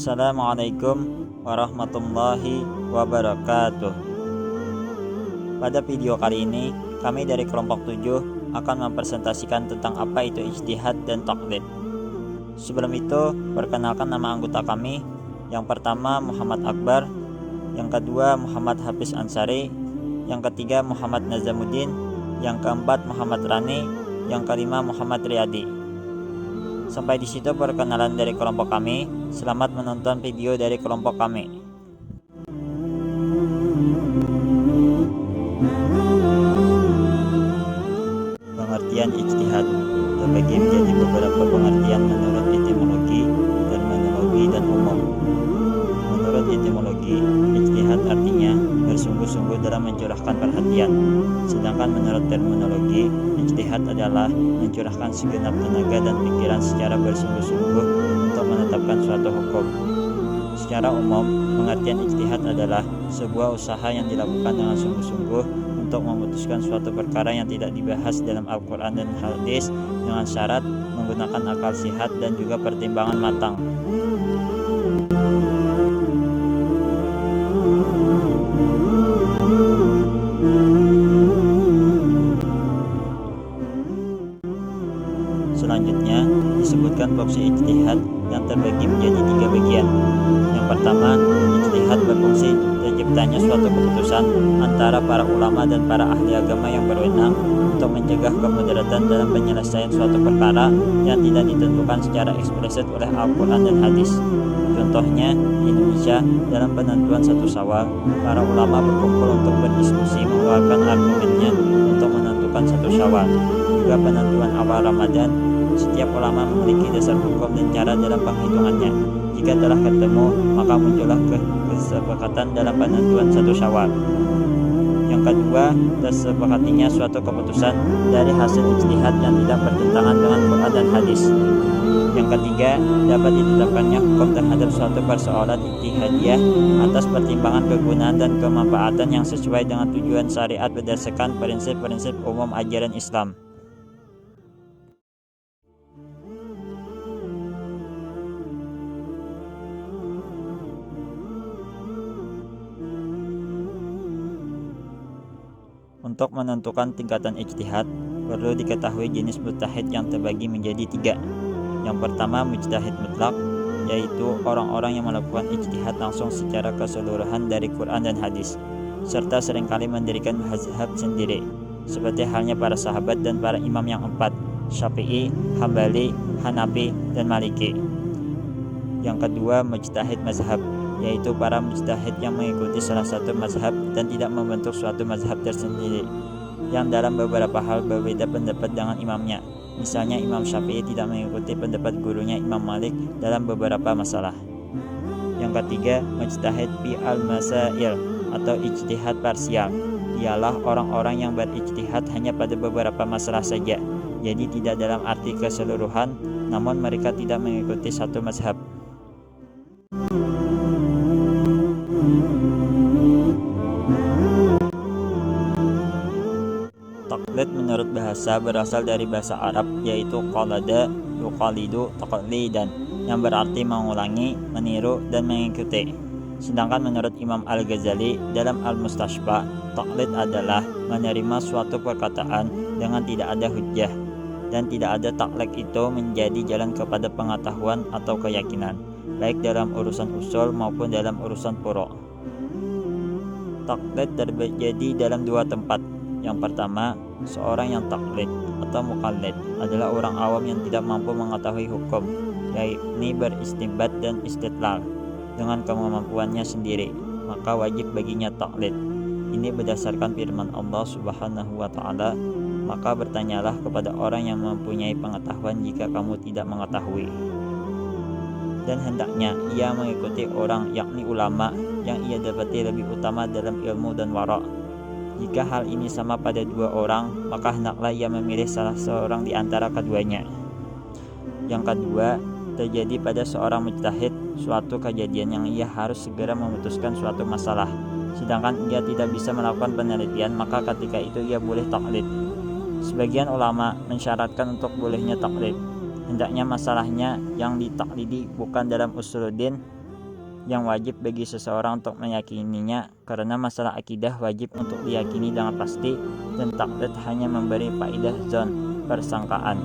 Assalamualaikum warahmatullahi wabarakatuh. Pada video kali ini, kami dari kelompok 7 akan mempresentasikan tentang apa itu ijtihad dan taqlid. Sebelum itu, perkenalkan nama anggota kami. Yang pertama Muhammad Akbar, yang kedua Muhammad Hafiz Ansari, yang ketiga Muhammad Nazamuddin, yang keempat Muhammad Rani, yang kelima Muhammad Riyadi. Sampai di situ perkenalan dari kelompok kami. Selamat menonton video dari kelompok kami. Pengertian ijtihad terbagi menjadi beberapa pengertian menurut etimologi, terminologi, dan umum. Menurut etimologi, ijtihad artinya bersungguh-sungguh dalam mencurahkan perhatian. Sedangkan menurut terminologi, ijtihad adalah mencurahkan segenap tenaga dan pikiran secara bersungguh-sungguh untuk menetapkan suatu hukum. Secara umum, pengertian ijtihad adalah sebuah usaha yang dilakukan dengan sungguh-sungguh untuk memutuskan suatu perkara yang tidak dibahas dalam Al-Quran dan Hadis dengan syarat menggunakan akal sihat dan juga pertimbangan matang. Selanjutnya disebutkan fungsi ijtihad yang terbagi menjadi 3 bagian. Yang pertama, ijtihad berfungsi terciptanya suatu keputusan antara para ulama dan para ahli agama yang berwenang untuk mencegah kemudaratan dalam penyelesaian suatu perkara yang tidak ditentukan secara eksplisit oleh Al-Quran dan Hadis. Contohnya, di Indonesia dalam penentuan 1 Syawal, para ulama berkumpul untuk berdiskusi mengeluarkan argumennya untuk menentukan 1 Syawal. Juga penentuan awal Ramadan, setiap ulama memiliki dasar hukum dan cara dalam penghitungannya. Jika telah ketemu, maka muncullah kesepakatan dalam penentuan 1 Syawal. Yang kedua, tersepakatinya suatu keputusan dari hasil ijtihad yang tidak bertentangan dengan Quran dan Hadis. Yang ketiga, dapat ditetapkannya hukum terhadap suatu persoalan ijtihadiyah atas pertimbangan kegunaan dan kemanfaatan yang sesuai dengan tujuan syariat berdasarkan prinsip-prinsip umum ajaran Islam. Untuk menentukan tingkatan ijtihad, perlu diketahui jenis mujtahid yang terbagi menjadi 3. Yang pertama, mujtahid mutlak, yaitu orang-orang yang melakukan ijtihad langsung secara keseluruhan dari Quran dan Hadis, serta seringkali mendirikan mazhab sendiri, seperti halnya para sahabat dan para imam yang 4, Syafi'i, Hambali, Hanafi, dan Maliki. Yang kedua, mujtahid mazhab, yaitu para mujtahid yang mengikuti salah satu mazhab dan tidak membentuk suatu mazhab tersendiri, yang dalam beberapa hal berbeda pendapat dengan imamnya. Misalnya Imam Syafi'i tidak mengikuti pendapat gurunya Imam Malik dalam beberapa masalah. Yang ketiga, mujtahid fi al-masail atau ijtihad parsial. Ialah orang-orang yang berijtihad hanya pada beberapa masalah saja, jadi tidak dalam arti keseluruhan, namun mereka tidak mengikuti satu mazhab. Taqlid menurut bahasa berasal dari bahasa Arab, yaitu qalada yuqalidu taqlidan, yang berarti mengulangi, meniru, dan mengikuti. Sedangkan menurut Imam Al-Ghazali dalam Al-Mustashfa, taqlid adalah menerima suatu perkataan dengan tidak ada hujjah, dan tidak ada taklid itu menjadi jalan kepada pengetahuan atau keyakinan, baik dalam urusan usul maupun dalam urusan furu'. Taqlid terjadi dalam 2 tempat. Yang pertama, seorang yang taklid atau muqallid adalah orang awam yang tidak mampu mengetahui hukum, yakni beristinbat dan istidlal dengan kemampuannya sendiri, maka wajib baginya taklid. Ini berdasarkan firman Allah Subhanahu wa ta'ala, maka bertanyalah kepada orang yang mempunyai pengetahuan jika kamu tidak mengetahui. Dan hendaknya ia mengikuti orang, yakni ulama, yang ia dapati lebih utama dalam ilmu dan wara'. Jika hal ini sama pada 2 orang, maka hendaklah ia memilih salah seorang di antara keduanya. Yang kedua, terjadi pada seorang mujtahid suatu kejadian yang ia harus segera memutuskan suatu masalah, sedangkan ia tidak bisa melakukan penelitian, maka ketika itu ia boleh taklid. Sebagian ulama mensyaratkan untuk bolehnya taklid. Hendaknya masalahnya yang ditaklidi bukan dalam usuluddin, yang wajib bagi seseorang untuk meyakininya, karena masalah akidah wajib untuk diyakini dengan pasti, dan takdir hanya memberi faedah zon, persangkaan.